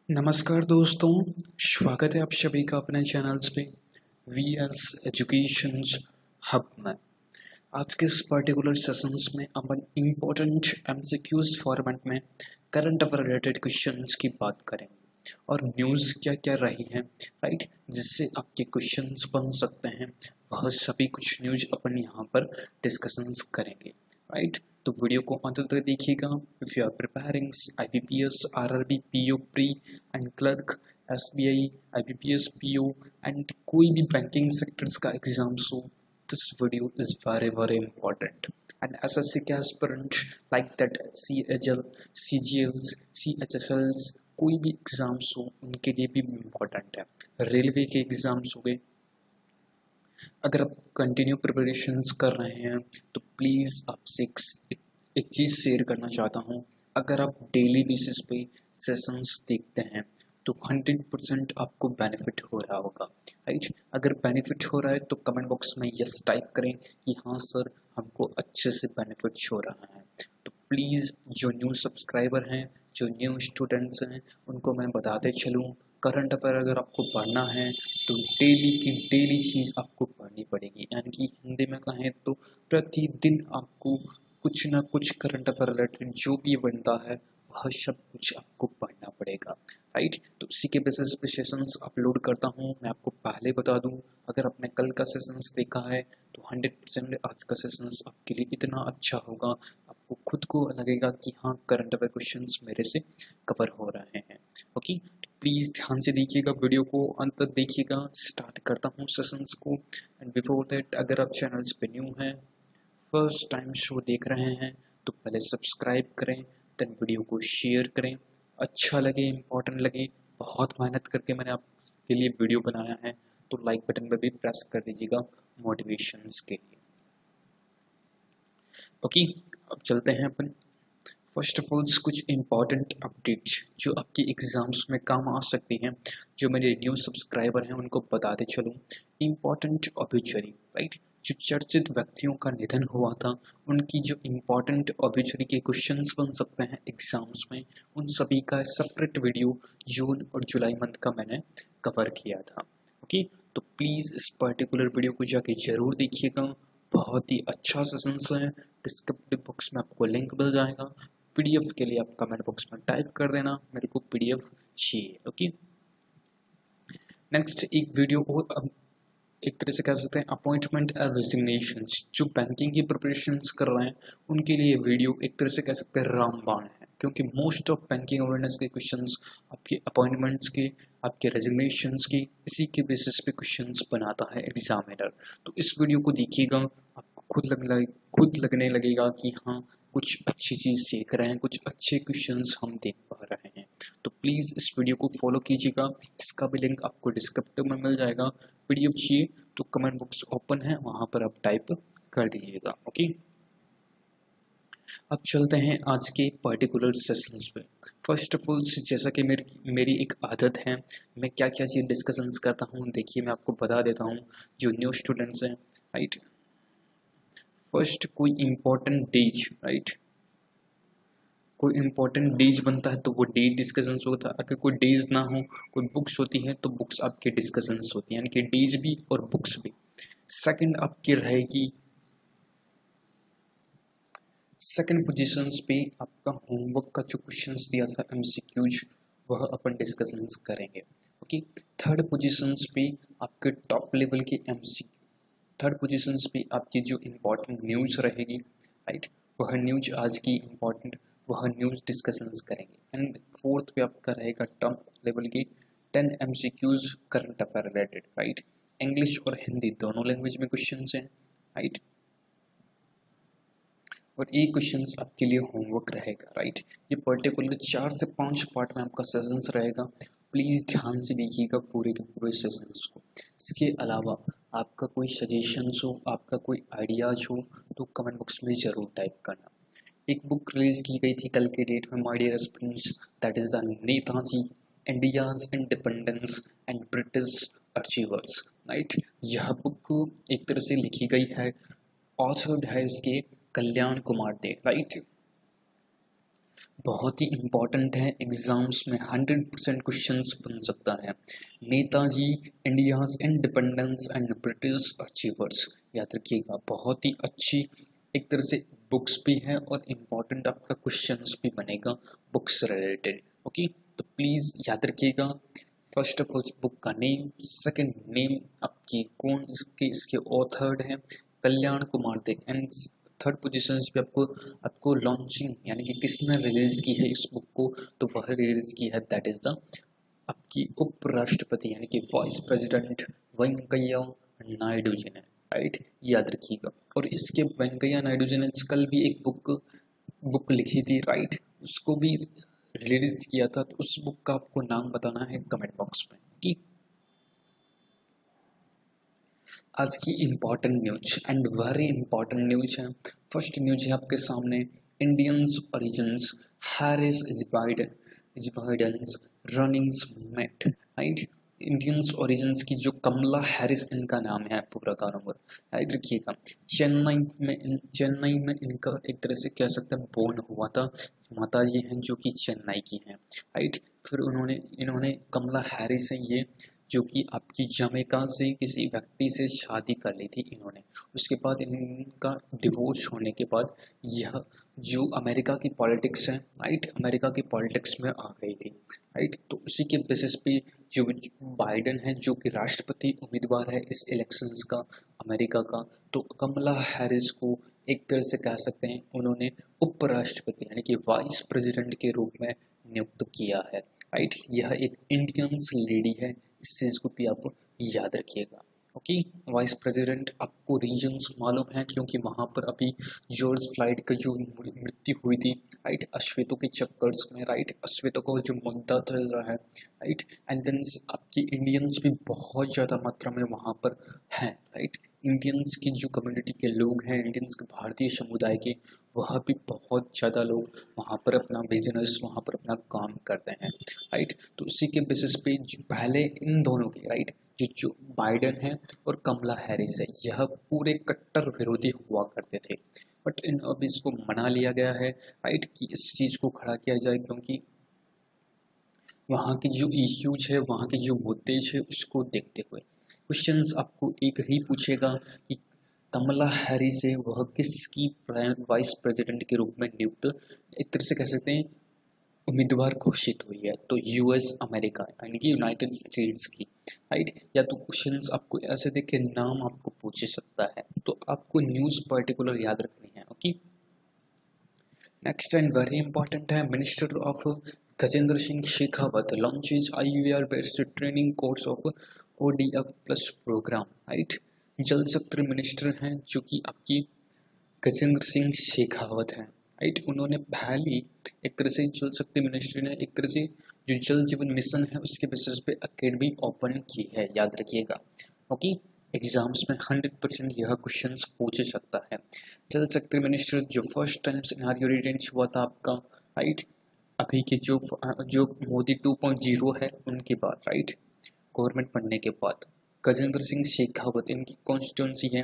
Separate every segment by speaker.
Speaker 1: नमस्कार दोस्तों, स्वागत है आप सभी का अपने चैनल्स पे वीएस एजुकेशन हब में। आज के इस पर्टिकुलर सेशंस में अपन इम्पोर्टेंट एमसीक्यूज फॉर्मेट में करंट अफेयर रिलेटेड क्वेश्चंस की बात करेंगे और न्यूज़ क्या क्या रही है, राइट, जिससे आपके क्वेश्चंस बन सकते हैं। वह सभी कुछ न्यूज़ अपन यहाँ पर डिस्कशंस करेंगे, राइट। तो वीडियो को अंत तक देखिएगा। If you are preparing IBPS, RRB, PO pre and clerk, SBI, IBPS, PO and कोई भी बैंकिंग सेक्टर्स का एग्जाम्स हो, this video is very important. And SSC aspirant like that CHL, CGLs, CHSLs, कोई भी एग्जाम्स हो उनके लिए भी इम्पोर्टेंट है। रेलवे के एग्जाम्स हो गए, अगर आप कंटिन्यू प्रिपरेशंस कर रहे हैं तो प्लीज़ आपसे एक चीज़ शेयर करना चाहता हूँ। अगर आप डेली बेसिस पे सेशंस देखते हैं तो 100% आपको बेनिफिट हो रहा होगा, राइट। अगर बेनिफिट हो रहा है तो कमेंट बॉक्स में यस टाइप करें कि हाँ सर, हमको अच्छे से बेनिफिट हो रहा है। तो प्लीज़ जो न्यू सब्सक्राइबर हैं, जो न्यू स्टूडेंट्स हैं, उनको मैं बताते चलूँ, करंट अफेयर अगर आपको पढ़ना है तो डेली की डेली चीज़ आपको पढ़नी पड़ेगी। यानी कि हिंदी में कहें तो प्रतिदिन आपको कुछ ना कुछ करंट अफेयर रिलेटेड जो भी बनता है वह सब कुछ आपको पढ़ना पड़ेगा, राइट। तो उसी के बेसिस पे सेशंस अपलोड करता हूँ। मैं आपको पहले बता दूँ, अगर आपने कल का सेशंस देखा है तो 100% आज का सेशंस आपके लिए इतना अच्छा होगा, आपको खुद को लगेगा कि हाँ, करंट अफेयर क्वेश्चंस मेरे से कवर हो रहे हैं। ओके, प्लीज़ ध्यान से देखिएगा, वीडियो को अंत तक देखिएगा। स्टार्ट करता हूँ सेशंस को। एंड बिफोर दैट, अगर आप चैनल्स पे न्यू हैं, फर्स्ट टाइम शो देख रहे हैं, तो पहले सब्सक्राइब करें, देन वीडियो को शेयर करें। अच्छा लगे, इम्पोर्टेंट लगे, बहुत मेहनत करके मैंने आपके लिए वीडियो बनाया है, तो लाइक बटन पर भी प्रेस कर दीजिएगा मोटिवेशंस के लिए। ओके, अब चलते हैं अपन। फर्स्ट ऑफ ऑल कुछ इम्पॉर्टेंट अपडेट्स जो आपकी एग्जाम्स में काम आ सकती हैं, जो मेरे न्यू सब्सक्राइबर हैं उनको बताते चलूँ। इम्पॉर्टेंट ऑब्ituary, राइट, जो चर्चित व्यक्तियों का निधन हुआ था उनकी जो इम्पॉर्टेंट ऑब्ituary के क्वेश्चंस बन सकते हैं एग्जाम्स में, उन सभी का सेपरेट वीडियो जून और जुलाई मंथ का मैंने कवर किया था। ओके, तो प्लीज़ इस पर्टिकुलर वीडियो को जाके ज़रूर देखिएगा, बहुत ही अच्छा सेशंस है। डिस्क्रिप्टिव बॉक्स में आपको लिंक मिल जाएगा। पीडीएफ के लिए आप कमेंट बॉक्स में टाइप कर देना मेरे को पीडीएफ चाहिए। ओके, नेक्स्ट एक वीडियो और अब एक तरह से कह सकते हैं अपॉइंटमेंट एंड रेजिग्नेशंस, जो बैंकिंग की प्रिपरेशंस कर रहे हैं उनके लिए वीडियो एक तरह से कह सकते हैं रामबाण है, क्योंकि मोस्ट ऑफ बैंकिंग अवेयरनेस के क्वेश्चंस आपके अपॉइंटमेंट्स के, आपके रेजिग्नेशंस की, इसी के बेसिस पे क्वेश्चंस बनाता है एग्जामिनर। तो इस वीडियो को देखिएगा, आपको खुद लगने लगेगा कि हाँ, कुछ अच्छी चीज़ सीख रहे हैं, कुछ अच्छे क्वेश्चंस हम देख पा रहे हैं। तो प्लीज़ इस वीडियो को फॉलो कीजिएगा, इसका भी लिंक आपको डिस्क्रिप्टिव में मिल जाएगा। पीडीएफ चाहिए तो कमेंट बॉक्स ओपन है, वहाँ पर आप टाइप कर दीजिएगा। ओके, अब चलते हैं आज के पर्टिकुलर सेशंस पे। फर्स्ट ऑफ ऑल, जैसा कि मेरी एक आदत है, मैं क्या क्या चीज़ डिस्कशंस करता हूँ, देखिए मैं आपको बता देता हूँ जो न्यू स्टूडेंट्स हैं, राइट। फर्स्ट, कोई इम्पोर्टेंट डेज, राइट, कोई इम्पोर्टेंट डेज बनता है तो वो डेज डिस्कशंस होता है। अगर कोई डेज ना हो, कोई बुक्स होती हैं तो बुक्स आपके डिस्कशंस होती हैं, यानी कि डेज भी और बुक्स भी। सेकंड आपकी रहेगी, सेकंड पोजीशंस पे आपका होमवर्क का जो क्वेश्चंस दिया था एमसीक्यूज, वह अपन डिस्कशंस करेंगे। ओके, थर्ड पोजीशंस पे आपके टॉप लेवल के एमसीक्यू, थर्ड पोजीशंस पे आपकी जो इम्पोर्टेंट न्यूज़ रहेगी, राइट, वह न्यूज़ आज की इम्पोर्टेंट, वह न्यूज़ डिस्कशंस करेंगे। एंड फोर्थ पे आपका रहेगा टॉप लेवल के 10 MCQs current affair related, right. English और हिंदी दोनों लैंग्वेज में क्वेश्चंस हैं, राइट, और ये क्वेश्चंस आपके लिए होमवर्क रहेगा, राइट। ये पर्टिकुलर 4 से 5 पार्ट में आपका सेशंस रहेगा, प्लीज़ ध्यान से देखिएगा पूरे के पूरे सेशंस को। इसके अलावा आपका कोई सजेशंस हो, आपका कोई आइडियाज हो तो कमेंट बॉक्स में ज़रूर टाइप करना। एक बुक रिलीज़ की गई थी कल के डेट में, my dear students, that is the Netaji India's independence and British achievers, right. यह बुक एक तरह से लिखी गई है, ऑथर्ड है इसके कल्याण कुमार दे, राइट। बहुत ही इम्पोर्टेंट है, एग्जाम्स में 100% क्वेश्चंस बन सकता है। Netaji, India's independence and British achievers, याद रखिएगा, बहुत ही अच्छी एक तरह से बुक्स भी है और इम्पोर्टेंट आपका क्वेश्चंस भी बनेगा बुक्स रिलेटेड। ओके, तो प्लीज़ याद रखिएगा, फर्स्ट ऑफ ऑल बुक का नेम, सेकंड नेम आपकी कौन इसके ऑथर्ड है, कल्याण कुमार देव, एंड थर्ड पोजीशन पे आपको लॉन्चिंग यानी कि किसने रिलीज की है इस बुक को, तो वह रिलीज की है, दैट इज द आपकी उपराष्ट्रपति यानी कि वाइस प्रेसिडेंट वेंकैया नायडू जी ने, राइट, याद रखिएगा। और इसके वेंकैया नायडू जी ने कल भी एक बुक लिखी थी, राइट, उसको भी रिलीज किया था, तो उस बुक का आपको नाम बताना है कमेंट बॉक्स में। कि आज की important news and very important news है, फर्स्ट न्यूज है आपके सामने, Indians origins Harris is Biden's runnings mate, right, Indians origins की जो कमला हैरिस इनका नाम है पूरा का नंबर, राइट रखिएगा। चेन्नई में इनका एक तरह से कह सकते हैं बोर्न हुआ था, माता जी हैं जो कि चेन्नई की हैं, राइट। फिर इन्होंने कमला हैरिस है ये, जो कि आपकी जमैका से किसी व्यक्ति से शादी कर ली थी इन्होंने, उसके बाद इनका डिवोर्स होने के बाद यह जो अमेरिका की पॉलिटिक्स है, राइट, अमेरिका की पॉलिटिक्स में आ गई थी, राइट। तो उसी के बेसिस पे जो बाइडेन है जो कि राष्ट्रपति उम्मीदवार है इस इलेक्शंस का अमेरिका का, तो कमला हैरिस को एक तरह से कह सकते हैं उन्होंने उपराष्ट्रपति यानी कि वाइस प्रेसिडेंट के रूप में नियुक्त किया है, राइट। यह एक इंडियंस लेडी है, इस चीज़ को भी आप याद रखिएगा। ओके, वाइस प्रेसिडेंट आपको रीजन्स मालूम है क्योंकि वहाँ पर अभी जॉर्ज फ्लाइड का जो मृत्यु हुई थी, राइट, अश्वेतों के चक्कर्स में, राइट, अश्वेतों का जो मुद्दा चल रहा है, राइट, एंड देन आपकी इंडियंस भी बहुत ज़्यादा मात्रा में वहाँ पर हैं, राइट। इंडियंस की जो कम्युनिटी के लोग हैं, इंडियंस के भारतीय समुदाय के, वह भी बहुत ज़्यादा लोग वहाँ पर अपना बिजनेस, वहाँ पर अपना काम करते हैं, राइट। तो उसी के बेसिस पे पहले इन दोनों के, राइट, जो बाइडेन है और कमला हैरिस है, यह पूरे कट्टर विरोधी हुआ करते थे, बट इन अब इसको मना लिया गया है, राइट, कि इस चीज़ को खड़ा किया जाए क्योंकि वहाँ की जो इश्यूज है, वहाँ के जो मुद्दे है, उसको देखते हुए क्वेश्चंस आपको एक ही पूछेगा कि कमला हैरिस है वह किसकी वाइस प्रेसिडेंट के रूप में नियुक्त, एक तरह से कह सकते हैं उम्मीदवार घोषित हुई है, तो यूएस अमेरिका यानी कि यूनाइटेड स्टेट्स की, राइट। या तो क्वेश्चंस आपको ऐसे देख के नाम आपको पूछ सकता है, तो आपको न्यूज़ पर्टिकुलर याद रखनी है। Okay, next and very important है, minister of Gajendra Singh Shekhawat launches IVR based training course of ODF plus program, right. Jal Shakti minister हैं जो कि आपकी गजेंद्र सिंह शेखावत हैं, राइट। उन्होंने पहली एक तरह से जल शक्ति मिनिस्ट्री ने एक तरह से जो जल जीवन मिशन है उसके बेसिस पे अकेडमी ओपन की है, याद रखिएगा। ओके, एग्जाम्स में 100% यह क्वेश्चन पूछ सकता है। जल शक्ति मिनिस्टर जो फर्स्ट टाइम इनॉग्रेटेड हुआ था आपका, राइट, अभी के जो मोदी 2.0 है उनके बाद, राइट, गवर्नमेंट बनने के बाद गजेंद्र सिंह शेखावत, इनकी कॉन्स्टिट्यूंसी है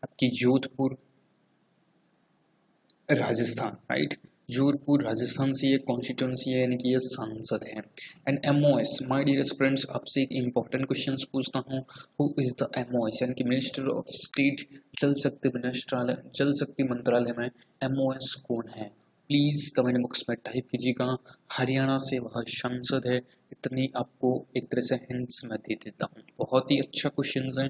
Speaker 1: आपकी जोधपुर राजस्थान, राइट, जोधपुर राजस्थान से ये कॉन्स्टिट्यूंसी है, यानी कि ये सांसद है। And MOS, my dear students, आपसे एक इंपॉर्टेंट क्वेश्चन पूछता हूँ, हु इज द MOS यानी कि मिनिस्टर ऑफ स्टेट, जल शक्ति मंत्रालय में MOS कौन है, प्लीज़ कमेंट बॉक्स में टाइप कीजिएगा। हरियाणा से वह सांसद है, इतनी आपको एक तरह से हिंट्स मैं दे देता हूँ, बहुत ही अच्छा क्वेश्चन है,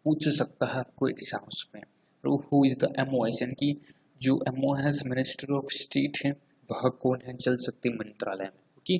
Speaker 1: पूछ सकता है आपको एग्जाम्स में। हु इज द MOS यानी कि जो MOS मिनिस्टर ऑफ स्टेट है वह कौन है जल शक्ति मंत्रालय में। ओके,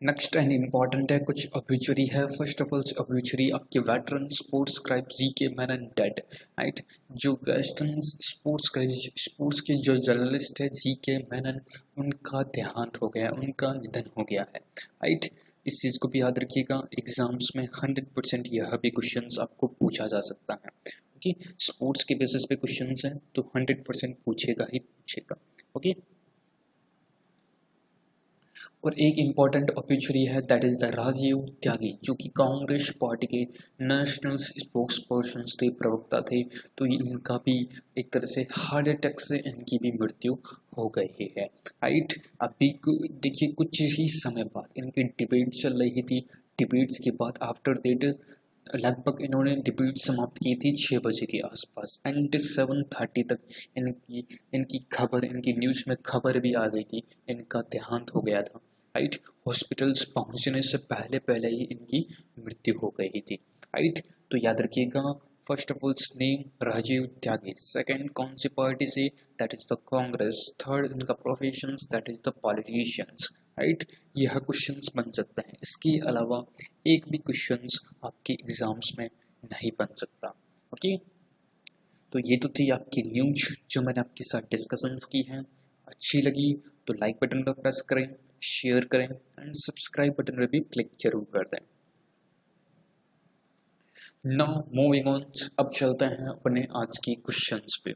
Speaker 1: नेक्स्ट एंड इम्पॉर्टेंट है, कुछ ऑब्यूचरी है। फर्स्ट ऑफ ऑल ऑब्यूचरी आपके वेटरन स्पोर्ट्स क्राइब GK मैनन डेड, राइट, जो वेस्टर्न स्पोर्ट्स के जो जर्नलिस्ट है GK मैनन, उनका देहांत हो गया, उनका निधन हो गया है, राइट। इस चीज़ को भी याद रखिएगा, एग्जाम्स में 100% यह भी क्वेश्चंस आपको पूछा जा सकता है। ओके, स्पोर्ट्स के बेसिस पे क्वेश्चंस हैं तो 100% पूछेगा ही पूछेगा। ओके, और एक इम्पॉर्टेंट ऑब्यूचरी है, दैट इज द राजीव त्यागी, जो कि कांग्रेस पार्टी के नेशनल स्पोक्स पर्सन थे, प्रवक्ता थे, तो इनका भी एक तरह से हार्ट अटैक से इनकी भी मृत्यु हो गई है, राइट। अभी देखिए कुछ ही समय बाद इनकी डिबेट चल रही थी। डिबेट्स के बाद आफ्टर दैट लगभग इन्होंने डिबेट समाप्त की थी 6 बजे के आसपास, एंड 7:30 तक इनकी इनकी खबर, इनकी न्यूज़ में खबर भी आ गई थी, इनका देहांत हो गया था, राइट। हॉस्पिटल्स पहुंचने से पहले पहले ही इनकी मृत्यु हो गई थी, राइट। तो याद रखिएगा, first of all name Rajiv Tyagi, second कौन सी पार्टी से, that is the Congress, third इनका professions, that is the politicians, right. यह क्वेश्चंस बन सकता है, इसके अलावा एक भी क्वेश्चंस आपके एग्जाम्स में नहीं बन सकता, ओके। तो ये तो थी आपकी न्यूज जो मैंने आपके साथ डिस्कशंस की हैं। अच्छी लगी तो लाइक बटन पर प्रेस करें, शेयर करें एंड सब्सक्राइब बटन पर भी क्लिक जरूर कर दें। नाउ मूविंग ऑन, अब चलते हैं अपने आज की क्वेश्चंस पे।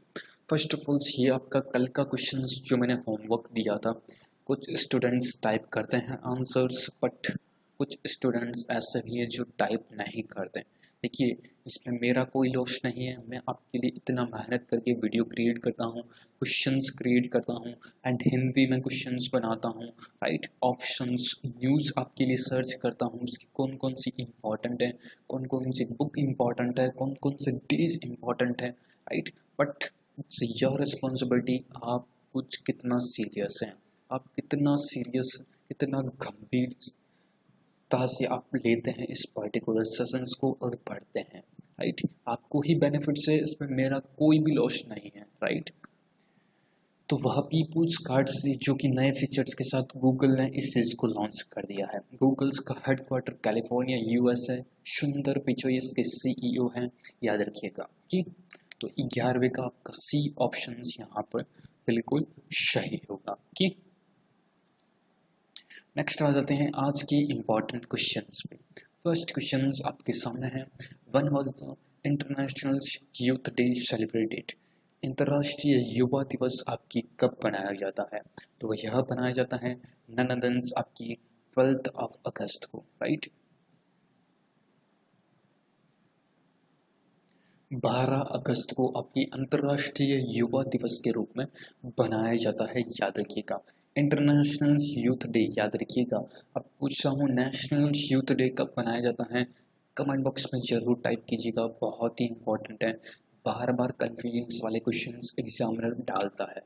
Speaker 1: फर्स्ट ऑफ ऑल ये आपका कल का क्वेश्चंस जो मैंने होमवर्क दिया था। कुछ स्टूडेंट्स टाइप करते हैं आंसर्स, बट कुछ स्टूडेंट्स ऐसे भी हैं जो टाइप नहीं करते। देखिए, इसमें मेरा कोई लॉस नहीं है, मैं आपके लिए इतना मेहनत करके वीडियो क्रिएट करता हूँ, क्वेश्चंस क्रिएट करता हूँ एंड हिंदी में क्वेश्चंस बनाता हूँ, राइट। ऑप्शंस न्यूज़ आपके लिए सर्च करता हूँ, उसकी कौन कौन सी इंपॉर्टेंट है, कौन कौन सी बुक इम्पॉर्टेंट है, कौन कौन से डेज इम्पॉर्टेंट है, right. But it's your responsibility, आप कुछ कितना सीरियस हैं, आप कितना सीरियस, कितना गंभीरता से आप लेते हैं इस पर्टिकुलर सेशंस को और पढ़ते हैं, राइट। आपको ही बेनिफिट्स है, इसमें मेरा कोई भी लॉस नहीं है, राइट। तो वह पीपुल्स कार्ड से जो कि नए फीचर्स के साथ गूगल ने इस चीज़ को लॉन्च कर दिया है। गूगल्स का हेडक्वार्टर कैलिफोर्निया यूएस है। सुंदर पिचोई इसके सीईओ हैं, याद रखिएगा कि। तो 11वें का आपका सी ऑप्शन यहाँ पर बिल्कुल सही होगा कि। नेक्स्ट आ जाते हैं आज के इम्पॉर्टेंट क्वेश्चंस पे। फर्स्ट क्वेश्चंस आपके सामने है। One was the international youth day celebrated, अंतर्राष्ट्रीय युवा दिवस आपकी कब बनाया जाता है? तो यह बनाया जाता है ननदन्स आपकी 12 अगस्त को, राइट। 12 अगस्त को आपकी अंतर्राष्ट्रीय युवा दिवस के रूप में बनाया जाता है, याद रखिएगा। इंटरनेशनल यूथ डे, याद रखिएगा। अब पूछ रहा हूँ नेशनल यूथ डे कब बनाया जाता है, कमेंट बॉक्स में जरूर टाइप कीजिएगा, बहुत ही इंपॉर्टेंट है। बार बार कन्फ्यूजन वाले क्वेश्चंस एग्जामिनर डालता है,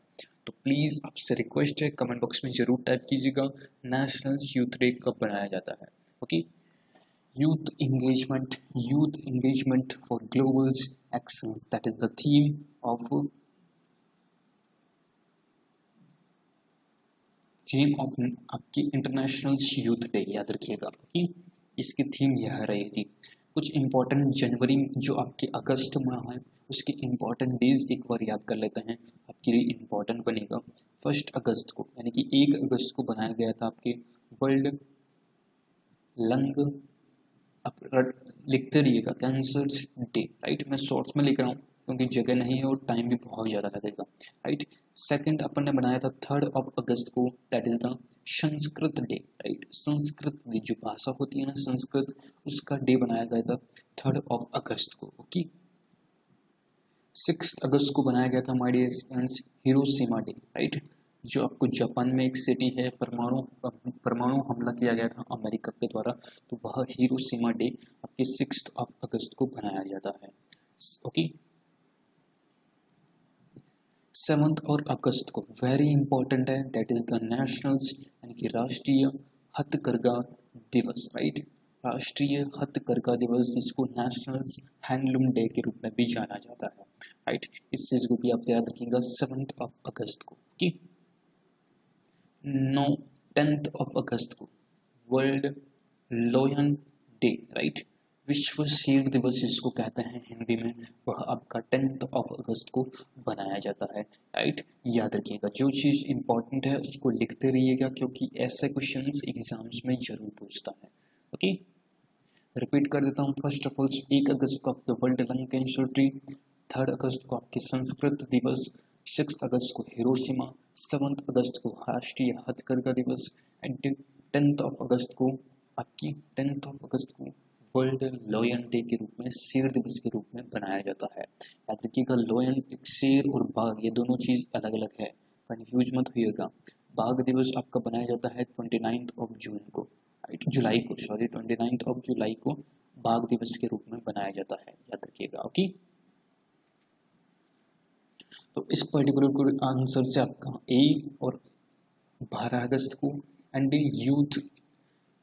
Speaker 1: तो प्लीज़ आपसे रिक्वेस्ट है कमेंट बॉक्स में जरूर टाइप कीजिएगा नेशनल यूथ डे कब बनाया जाता है, okay. Youth engagement for global actions, that is the theme of आपकी इंटरनेशनल यूथ डे, याद रखिएगा कि इसकी थीम यह रही थी। कुछ इंपॉर्टेंट जनवरी जो आपके अगस्त में है उसके इंपॉर्टेंट डेज एक बार याद कर लेते हैं, आपके लिए इंपॉर्टेंट बनेगा। 1 अगस्त को यानी कि 1 अगस्त को बनाया गया था आपके वर्ल्ड लंग, आप लिखते रहिएगा कैंसर डे, राइट। मैं शॉर्ट्स में लिख रहा हूँ क्योंकि जगह नहीं है और टाइम भी बहुत ज़्यादा लगेगा, राइट। सेकंड अपन ने बनाया था 3 अगस्त को, that is the Sanskrit day, right. Sanskrit जो भाषा होती है ना संस्कृत, उसका डे बनाया गया था 3 अगस्त को, ओके। 6 अगस्त को बनाया गया था my dear students Hiroshima day, right. जो आपको जापान में एक सिटी है, परमाणु हमला किया गया था अमेरिका के द्वारा, तो वह हिरोशिमा डे आपके 6 अगस्त को बनाया जाता है, ओके। 7 और अगस्त को वेरी इंपॉर्टेंट है, दैट इज द नेशनल यानी कि राष्ट्रीय हथकरघा दिवस, राइट। राष्ट्रीय हथकरघा दिवस, जिसको नेशनल हैंडलूम डे के रूप में भी जाना जाता है, राइट। इस चीज को भी आप याद रखिएगा 7 अगस्त को, ओके। 10 अगस्त को वर्ल्ड लॉयन डे, राइट। विश्व शेर दिवस जिसको कहते हैं हिंदी में, वह आपका 10 अगस्त को बनाया जाता है, राइट। याद रखिएगा जो चीज़ इंपॉर्टेंट है उसको लिखते रहिएगा क्योंकि ऐसे क्वेश्चंस एग्जाम्स में जरूर पूछता है, ओके। रिपीट कर देता हूँ। फर्स्ट ऑफ ऑल 1 अगस्त को आपके वर्ल्ड लंग कैंसर डे, 3 अगस्त को आपके संस्कृत दिवस, 6 अगस्त को हिरोशिमा, 7 अगस्त को राष्ट्रीय हथकरघा दिवस एंड 10 अगस्त को आपकी 10 अगस्त को वर्ल्ड लॉयन डे के रूप में, शेर दिवस के रूप में बनाया जाता है। याद रखिएगा लॉयन एक शेर और बाघ, ये दोनों चीज़ अलग अलग है, कंफ्यूज मत होइएगा। बाघ दिवस आपका बनाया जाता है 29 ऑफ जून को, राइट, जुलाई को, सॉरी 29 ऑफ जुलाई को बाघ दिवस के रूप में बनाया जाता है, याद रखिएगा। ओके, तो इस पर्टिकुलर आंसर से आपका ए और 12 अगस्त को एंड यूथ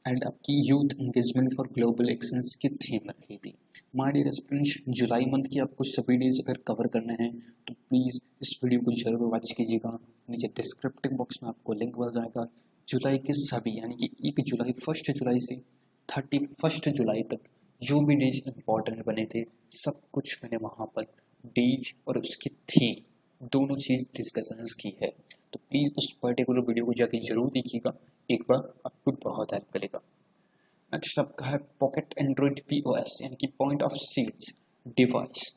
Speaker 1: एंड आपकी youth engagement for global actions की थीम रखी थी। माय डियर स्टूडेंट्स, जुलाई मंथ की आपको सभी डेज अगर कवर करने हैं तो प्लीज़ इस वीडियो को जरूर वॉच कीजिएगा। नीचे डिस्क्रिप्टिव बॉक्स में आपको लिंक मिल जाएगा। जुलाई के सभी यानी कि 1 जुलाई से 31 जुलाई तक जो भी डेज इंपॉर्टेंट बने थे सब कुछ मैंने वहाँ पर डेज और उसकी थीम दोनों चीज़ डिस्कशंस की है। तो प्लीज़ उस पर्टिकुलर वीडियो को जाके जरूर देखिएगा, एक बार आपको बहुत हेल्प करेगा। नेक्स्ट आपका है पॉकेट एंड्रॉइड POS यानी कि point of sales device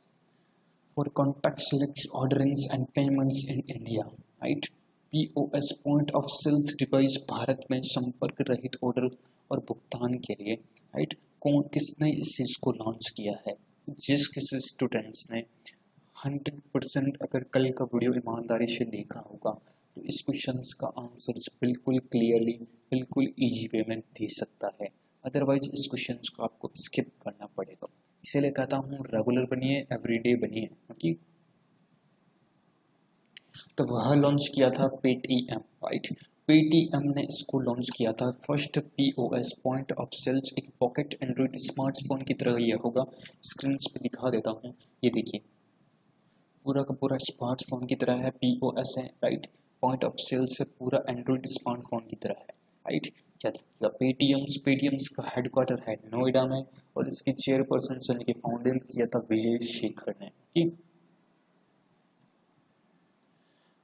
Speaker 1: for contactless orderings and payments in India, right. POS point of sales device Bharat में संपर्क रहित ऑर्डर और भुगतान के लिए, राइट, कौन किसने इस चीज़ को लॉन्च किया है। जिस किसी स्टूडेंट्स ने 100% अगर कल का वीडियो ईमानदारी से देखा होगा तो इस क्वेश्चन का आंसर बिल्कुल क्लियरली बिल्कुल इजी वे में दे सकता है, अदरवाइज इस क्वेश्चन को आपको स्किप करना पड़ेगा। इसीलिए कहता हूँ रेगुलर बनिए, एवरीडे बनिए। ओके, तो वह लॉन्च किया था पेटीएम, राइट। पेटीएम ने इसको लॉन्च किया था first POS point of sales, एक पॉकेट एंड्रॉइड स्मार्टफोन की तरह यह होगा। स्क्रीन पे दिखा देता हूँ, ये देखिए पूरा का पूरा स्मार्टफोन की तरह है, POS है, राइट। पॉइंट ऑफ सेल से पूरा एंड्रॉइड स्मार्टफोन की तरह है, राइट। याद रखिएगा पेटीएम्स का हेडक्वार्टर है नोएडा में और इसके चेयरपर्सन से लेके फाउंडेशन किया था विजय शेखर ने।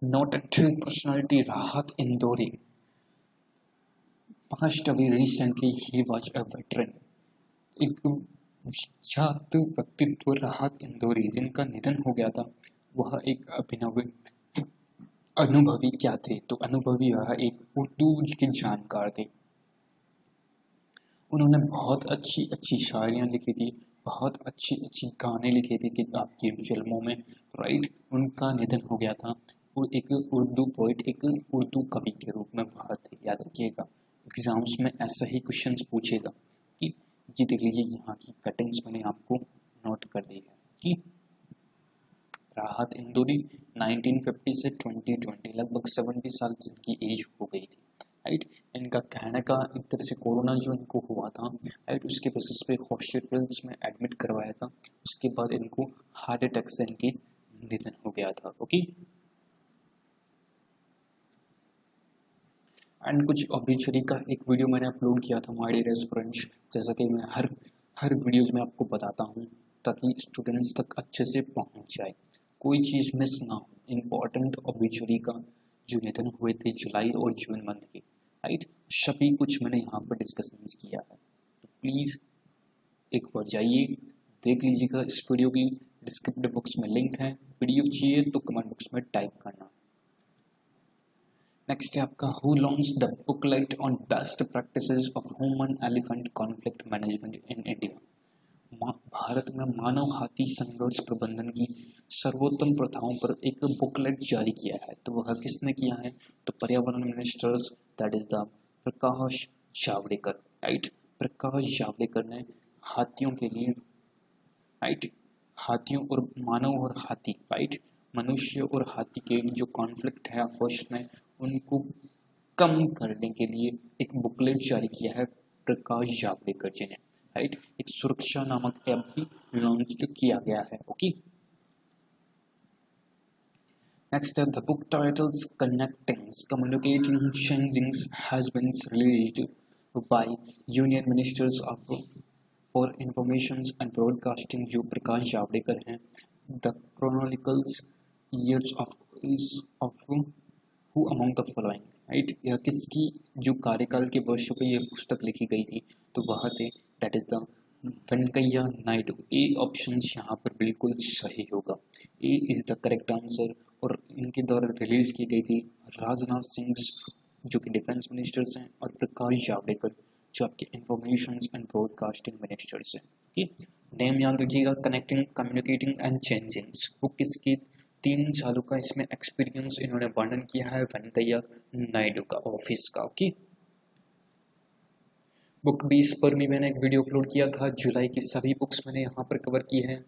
Speaker 1: नोटेड पर्सनालिटी राहत Indori passed away recently. He was a veteran. एक विख्यात व्यक्तित्व राहत इंदौरी जिनका निधन हो गया था, वह एक अभिनव अनुभवी क्या थे, तो अनुभवी वह एक उर्दू के जानकार थे। उन्होंने बहुत अच्छी अच्छी शायरियाँ लिखी थी, बहुत अच्छी अच्छी गाने लिखे थे कि आपकी फिल्मों में, राइट। उनका निधन हो गया था। वो एक उर्दू पोइट, एक उर्दू कवि के रूप में वह थे, याद रखिएगा। एग्जाम्स में ऐसा ही क्वेश्चंस पूछेगा कि जी देख लीजिए यहाँ की कटिंग्स मैंने आपको नोट कर दी है कि राहत इंदौरी 1950 से 2020 लगभग 70 साल से इनकी एज हो गई थी, राइट। इनका कहने का एक तरह से कोरोना जो इनको हुआ था, राइट, उसके बेसिस पे हॉस्पिटल्स में एडमिट करवाया था। उसके बाद इनको हार्ट अटैक से इनकी निधन हो गया था। ओके, एंड कुछ ऑब्जेक्चरी का एक वीडियो मैंने अपलोड किया था माय डियर स्टूडेंट्स, जैसा कि मैं हर वीडियोज़ में आपको बताता हूँ ताकि स्टूडेंट्स तक अच्छे से पहुँच जाए, कोई चीज़ मिस ना हो। इम्पॉर्टेंट ऑब्जेक्चरी का जो निधन हुए थे जुलाई और जून मंथ के, राइट, सभी कुछ मैंने यहाँ पर डिस्कशन किया है। तो प्लीज़ एक बार जाइए देख लीजिएगा। इस वीडियो की डिस्क्रिप्टिव बॉक्स में लिंक है, वीडियो चाहिए तो कमेंट बॉक्स में टाइप करना। नेक्स्ट है आपका who launch the booklet on best practices of human elephant conflict management in India. Bharat में मानव हाथी संघर्ष प्रबंधन की सर्वोत्तम प्रथाओं पर एक बुकलेट जारी किया है, तो वह किसने किया है, तो पर्यावरण ministers, that is the Prakash Javadekar, right. Prakash Javadekar ने हाथियों के लिए, राइट, हाथियों और मानव और हाथी, राइट, मनुष्य और हाथी के जो कॉन्फ्लिक्ट है आपस में उनको कम करने के लिए एक बुकलेट जारी किया है प्रकाश जावड़ेकर जी ने, राइट। एक सुरक्षा नामक ऐप भी लॉन्च किया गया है। ओके, नेक्स्ट है the book titles connecting communicating changings has been released by union ministers of for information and broadcasting जो प्रकाश जावड़ेकर हैं। The chronicles years of who among the following, right, यह किसकी जो कार्यकाल के वर्षों पर यह पुस्तक लिखी गई थी, तो वह थे that is the Venkaiah Naidu. A option यहाँ पर बिल्कुल सही होगा, ए इज द करेक्ट आंसर। और इनके द्वारा रिलीज की गई थी राजनाथ सिंह जो कि डिफेंस मिनिस्टर्स हैं और प्रकाश जावड़ेकर जो आपके इंफॉर्मेशन एंड ब्रॉडकास्टिंग मिनिस्टर्स हैं। नेम याद रखिएगा, कनेक्टिंग कम्युनिकेटिंग एंड चेंजिंग्स। वो किसकी 3 सालों का इसमें एक्सपीरियंस इन्होंने वर्णन किया है वेंकैया नायडू का ऑफिस का। ओके, बुक 20 पर भी मैंने एक वीडियो अपलोड किया था। जुलाई की सभी बुक्स मैंने यहाँ पर कवर की हैं।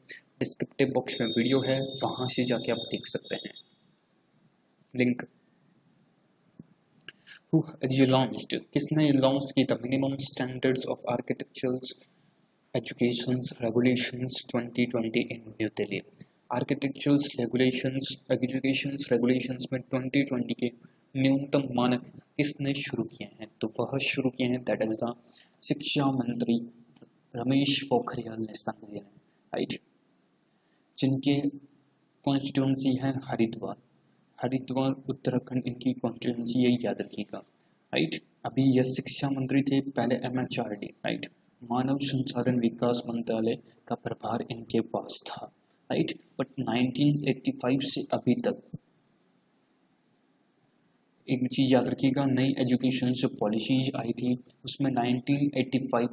Speaker 1: डिस्क्रिप्टिव बॉक्स में वीडियो है, वहाँ से जाके आप देख सकते हैं लिंक। ये लॉन्च्ड, किसने लॉन्च की? The minimum standards of architectural education regulations 2020 in new Delhi. Architectural regulations education regulations में 2020 के न्यूनतम मानक किसने शुरू किए हैं? तो वह शुरू किए हैं, दैट इज द शिक्षा मंत्री रमेश पोखरियाल निशंक जी ने, राइट, जिनके कॉन्स्टिट्यूंसी है हरिद्वार। हरिद्वार उत्तराखंड इनकी कॉन्स्टिट्यूंसी, यही याद रखिएगा, राइट। अभी यह शिक्षा मंत्री थे, पहले MHRD, राइट, मानव संसाधन विकास मंत्रालय का प्रभार इनके पास था, राइट। बट 1985 से अभी तक एक चीज़ याद रखिएगा, नई एजुकेशन जो पॉलिसीज आई थी उसमें 1985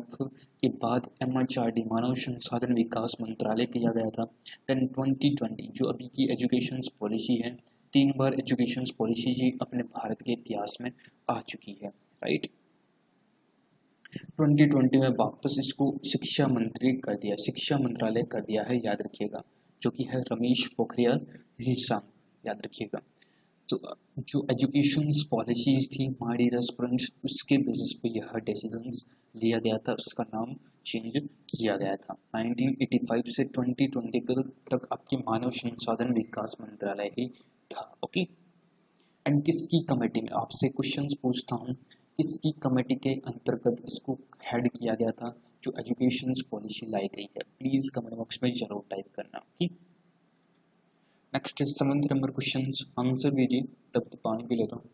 Speaker 1: के बाद MHRD मानव संसाधन विकास मंत्रालय किया गया था। देन 2020 जो अभी की एजुकेशन पॉलिसी है, 3 बार एजुकेशन पॉलिसी जी अपने भारत के इतिहास में आ चुकी है, राइट। 2020 में वापस इसको शिक्षा मंत्री कर दिया, शिक्षा मंत्रालय कर दिया है, याद रखिएगा, जो कि है रमेश पोखरियाल निशंक, याद रखिएगा। तो जो एजुकेशन पॉलिसीज थी माय डियर स्टूडेंट्स, उसके बेसिस पे यह डिसीजंस लिया गया था, उसका नाम चेंज किया गया था। 1985 से 2020 तक आपकी मानव संसाधन विकास मंत्रालय ही था। ओके, एंड किसकी कमेटी में, आपसे क्वेश्चंस पूछता हूँ, किसकी कमेटी के अंतर्गत इसको हेड किया गया था जो एजुकेशन पॉलिसी लाई गई है? प्लीज कमेंट बॉक्स में जरूर टाइप करना। Okay, next 7 number question answer दीजिए, तब तो पानी पी लेता हूँ।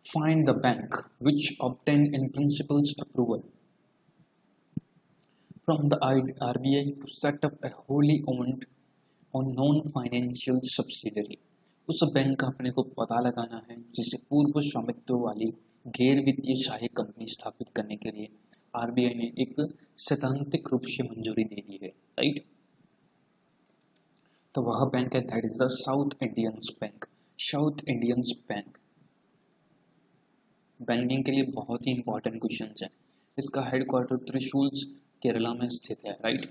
Speaker 1: Find the bank which obtained in principal's approval from the RBI to set up a wholly owned or non-financial subsidiary। उस बैंक का अपने को पता लगाना है जिसे पूर्व स्वामित्व वाली गैर वित्तीय सहायक कंपनी स्थापित करने के लिए RBI ने एक सैद्धांतिक रूप से मंजूरी दे दी है, राइट। तो वह बैंक है, that is the south Indians bank. South Indians bank banking के लिए बहुत ही इंपॉर्टेंट क्वेश्चन है। इसका हेडक्वार्टर त्रिशूल केरला में स्थित है, राइट,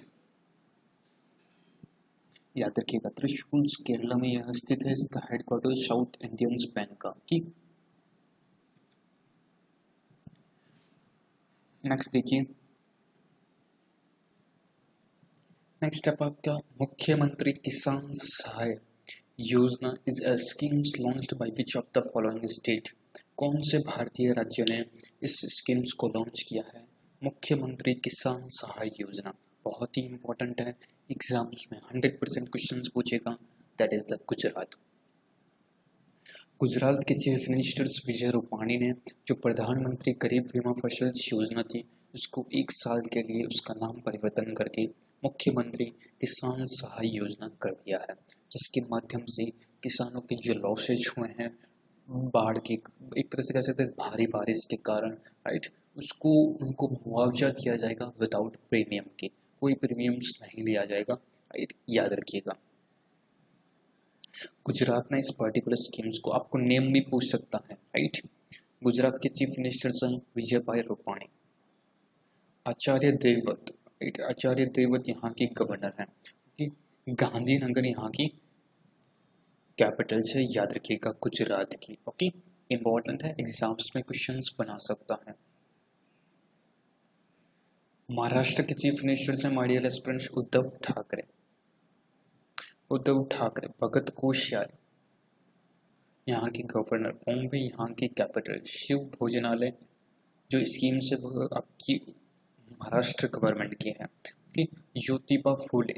Speaker 1: याद रखिएगा, त्रिशूल केरला में यह स्थित है। इसका हेडक्वार्टर साउथ इंडियंस बैंक का। ठीक, नेक्स्ट देखिए, नेक्स्ट स्टेप आपका मुख्यमंत्री किसान सहाय योजना is a schemes launched by which of the following state. कौन से भारतीय राज्यों ने इस स्कीम्स को लॉन्च किया है? मुख्यमंत्री किसान सहाय योजना बहुत ही इंपॉर्टेंट है, एग्जाम्स में 100% क्वेश्चंस पूछेगा। That is the Gujarat. Gujarat के चीफ मिनिस्टर विजय रूपाणी ने जो प्रधानमंत्री गरीब बीमा फसल योजना थी उसको 1 साल के लिए उसका नाम परिवर्तन करके मुख्यमंत्री किसान सहाय योजना कर दिया है, जिसके माध्यम से किसानों के जो लॉसेज हुए हैं बाढ़ के, एक तरह से कह सकते हैं भारी बारिश के कारण, राइट, उसको उनको मुआवजा दिया जाएगा विदाउट प्रीमियम के, कोई प्रीमियम्स नहीं लिया जाएगा, राइट, याद रखिएगा। गुजरात ने इस पर्टिकुलर स्कीम्स को, आपको नेम भी पूछ सकता है, राइट। गुजरात के चीफ मिनिस्टर हैं विजय भाई रूपाणी। आचार्य देवव्रत, राइट, आचार्य देवव्रत यहाँ के गवर्नर हैं, गांधीनगर यहाँ की कैपिटल से, याद रखिएगा, गुजरात की। ओके, इंपॉर्टेंट है, एग्जाम्स में क्वेश्चंस बना सकता है। महाराष्ट्र के चीफ मिनिस्टर से my dear aspirants Uddhav Thackeray. Uddhav Thackeray, Bhagat Koshyari यहाँ की गवर्नर, बॉम्बे यहाँ की कैपिटल, शिव भोजनालय जो स्कीम से वो आपकी महाराष्ट्र गवर्नमेंट की है। ज्योतिबा फूले,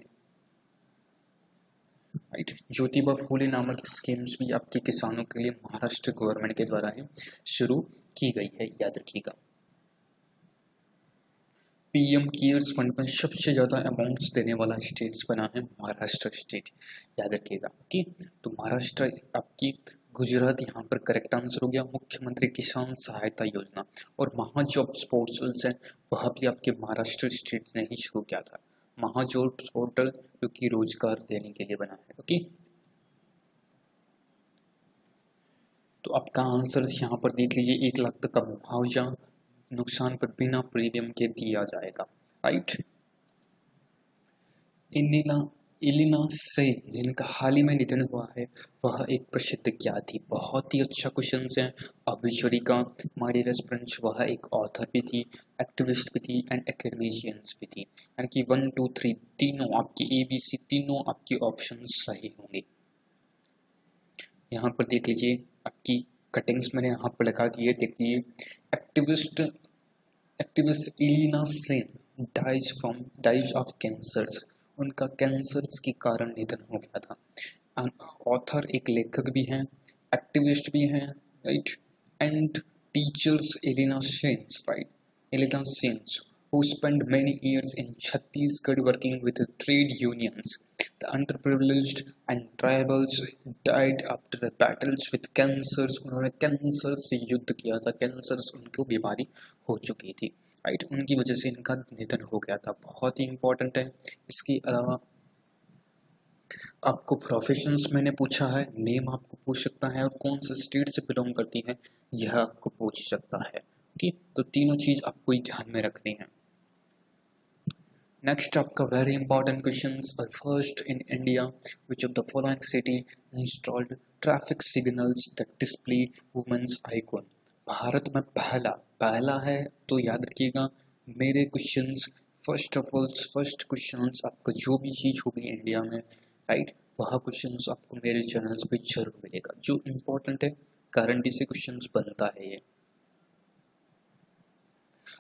Speaker 1: राइट, ज्योतिबा फूले नामक स्कीम्स भी आपके किसानों के लिए महाराष्ट्र गवर्नमेंट के द्वारा ही शुरू की गई है, याद रखिएगा। पीएम केयर्स फंड में सबसे ज़्यादा अमाउंट्स देने वाला स्टेट्स बना है महाराष्ट्र स्टेट, याद रखिएगा। कि तो महाराष्ट्र आपकी गुजरात यहाँ पर करेक्ट आंसर हो गया। मुख्यमंत्री किसान सहायता योजना और महाजॉब्स पोर्टल्स है, वह भी आपके महाराष्ट्र स्टेट ने ही शुरू किया था। महाजॉब्स पोर्टल जो कि रोजगार देने के लिए बना है। ओके, तो आपका आंसर यहाँ पर देख लीजिए, 1 लाख तक का मुआवजा नुकसान पर बिना प्रीमियम के दिया जाएगा। राइट, इलिना सेन जिनका हाल ही में निधन हुआ है, वह एक प्रसिद्ध क्या थी। बहुत ही अच्छा क्वेश्चन है। ऑब्ituary का मारी रेस्परेंस, वह एक ऑथर भी थी, एक्टिविस्ट भी थी एंड एकेडमिशियंस भी थी। यानी कि 1 2 3 तीनों आपकी ABC तीनों आपके ऑप्शन सही होंगे। यहाँ पर देख लीजिए, आपकी कटिंग्स मैंने यहाँ पर लगा दी है, देखिए। Activist Ilina Sen dies of cancers, उनका कैंसर्स के कारण निधन हो गया था। ऑथर एक लेखक भी हैं, एक्टिविस्ट भी हैं, right, and teachers Elina Sens, right, Elina Sens who spent many years in Chhattisgarh working with the trade unions. The underprivileged and tribals died after battles with cancers. उन्होंने कैंसर से युद्ध किया था, कैंसर उनको बीमारी हो चुकी थी, राइट, उनकी वजह से इनका निधन हो गया था। बहुत ही इंपॉर्टेंट है। इसके अलावा आपको प्रोफेशंस मैंने पूछा है, नेम आपको पूछ सकता है, और कौन से स्टेट से बिलोंग करती है यह आपको पूछ सकता है। ओके, तो तीनों चीज आपको ध्यान में रखनी है। नेक्स्ट आपका वेरी इंपॉर्टेंट क्वेश्चंस और first in India which of the following city installed traffic signals that display women's icon. Bharat में पहला है, तो याद रखिएगा मेरे क्वेश्चंस। फर्स्ट क्वेश्चंस आपका जो भी चीज होगी इंडिया में, राइट, वह क्वेश्चंस आपको मेरे चैनल्स पे जरूर मिलेगा। जो इम्पोर्टेंट है, गारंटी से क्वेश्चंस बनता है ये।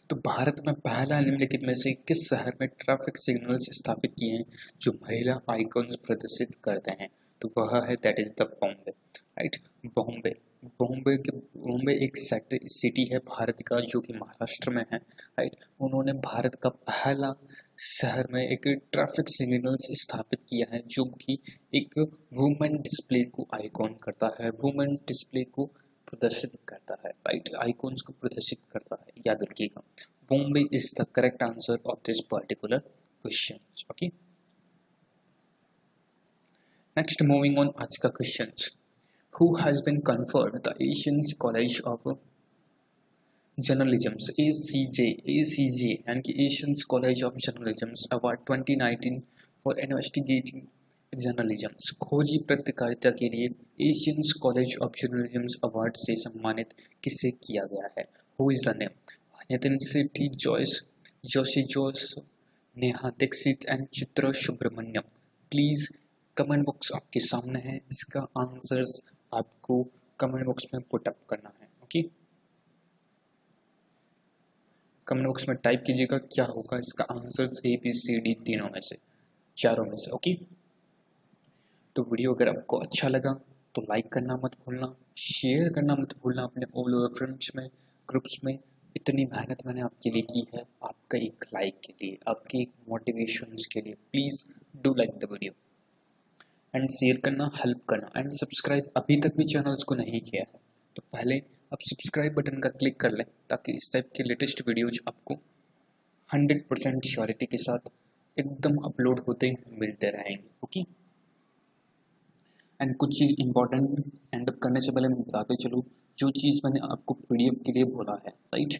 Speaker 1: तो भारत में पहला निम्नलिखित में से किस शहर में ट्रैफिक सिग्नल्स स्थापित किए हैं जो महिला आइकॉन्स प्रदर्शित करते हैं? तो वह है that is the Bombay, right. Bombay एक सिटी है भारत का जो कि महाराष्ट्र में है, राइट। उन्होंने भारत का पहला शहर में एक ट्रैफिक सिग्नल्स स्थापित किया है जो कि एक वुमेन डिस्प्ले को आइकॉन करता है, वुमेन डिस्प्ले को प्रदर्शित करता है, राइट, आइकॉन्स को प्रदर्शित करता है, याद रखिएगा। Bombay is the correct answer of this particular question. Okay, next moving on, आज का question, who has been conferred the Asian college of journalism ACJ यानी कि Asian college of journalism award 2019 for investigating journalism. खोजी पत्रकारिता के लिए Asian college of journalism award से सम्मानित किसे किया गया है? Who is the name? Nitin Sethi, Joshi Josh, Neha Dikshit and Chitra Subramaniam. Please comment box आपके सामने है, इसका आंसर्स आपको कमेंट बॉक्स में पुट अप करना है। ओके, कमेंट बॉक्स में टाइप कीजिएगा क्या होगा इसका आंसर्स, ABCD तीनों में से, चारों में से। ओके, तो वीडियो अगर आपको अच्छा लगा तो लाइक करना मत भूलना, शेयर करना मत भूलना अपने ऑल ओवर फ्रेंड्स में, ग्रुप्स में। इतनी मेहनत मैंने आपके लिए की है, आपका एक लाइक के लिए, आपके एक मोटिवेशन के लिए। Please do like the video and share करना, हेल्प करना एंड सब्सक्राइब। अभी तक भी चैनल्स को नहीं किया है तो पहले आप सब्सक्राइब बटन का क्लिक कर लें ताकि इस टाइप के लेटेस्ट वीडियोज आपको 100% श्योरिटी के साथ एकदम अपलोड होते मिलते रहेंगे। ओके, एंड कुछ चीज़ इंपॉर्टेंट एंड अप करने से पहले मैं बताते चलूँ, जो चीज़ मैंने आपको PDF के लिए बोला है, राइट,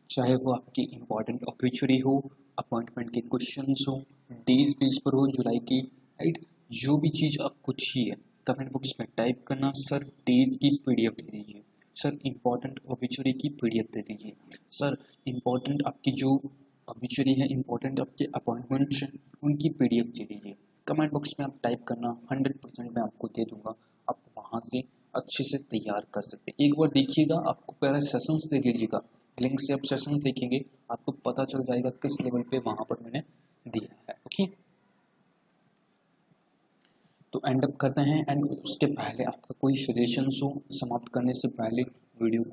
Speaker 1: चाहे वो आपकी इंपॉर्टेंट ऑब्ituary हो, अपॉइंटमेंट के क्वेश्चंस हो, डेज बेस पर हो जुलाई की, राइट, जो भी चीज़ आपको चाहिए कमेंट बॉक्स में टाइप करना। सर डेज की PDF दे दीजिए, सर इंपॉर्टेंट ऑब्ituary की PDF दे दीजिए, सर इंपॉर्टेंट आपकी जो ऑब्ituary है, इंपॉर्टेंट आपके अपॉइंटमेंट्स हैं उनकी PDF दे दीजिए। कमेंट बॉक्स में आप टाइप करना, 100% मैं आपको दे दूंगा, आप वहाँ से अच्छे से तैयार कर सकते हैं। एक बार देखिएगा, आपको पहले सेशंस देख लीजिएगा, लिंक से आप सेशंस देखेंगे, आपको पता चल जाएगा किस लेवल पे वहाँ पर मैंने दिया है। ओके, तो एंड अप करते हैं, एंड उसके पहले आपका कोई सजेशंस हो समाप्त करने से पहले वीडियो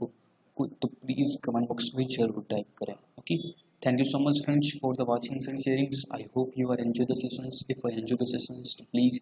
Speaker 1: को तो प्लीज़ कमेंट बॉक्स में जरूर टाइप करें। Okay, thank you so much friends for the watching and sharing. I hope you are enjoy the sessions. If I enjoy the sessions, please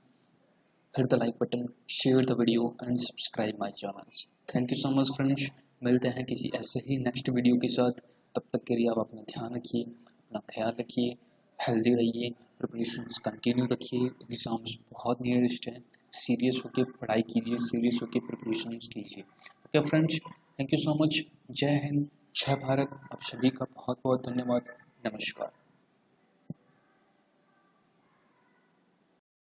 Speaker 1: hit the like button, share the video and subscribe my channels. Thank you so much friends. मिलते हैं किसी ऐसे ही next video के साथ. तब तक के लिए आप अपना ध्यान रखिए, अपना ख्याल रखिए, हेल्दी रहिए, प्रिपरेशंस कंटिन्यू रखिए. एग्ज़ाम्स बहुत नियरेस्ट हैं, सीरियस होकर पढ़ाई कीजिए, सीरियस होकर प्रिपरेशंस कीजिए. Okay friends, thank you so much. जय हिंद, जय भारत. आप सभी का बहुत बहुत धन्यवाद. नमस्कार.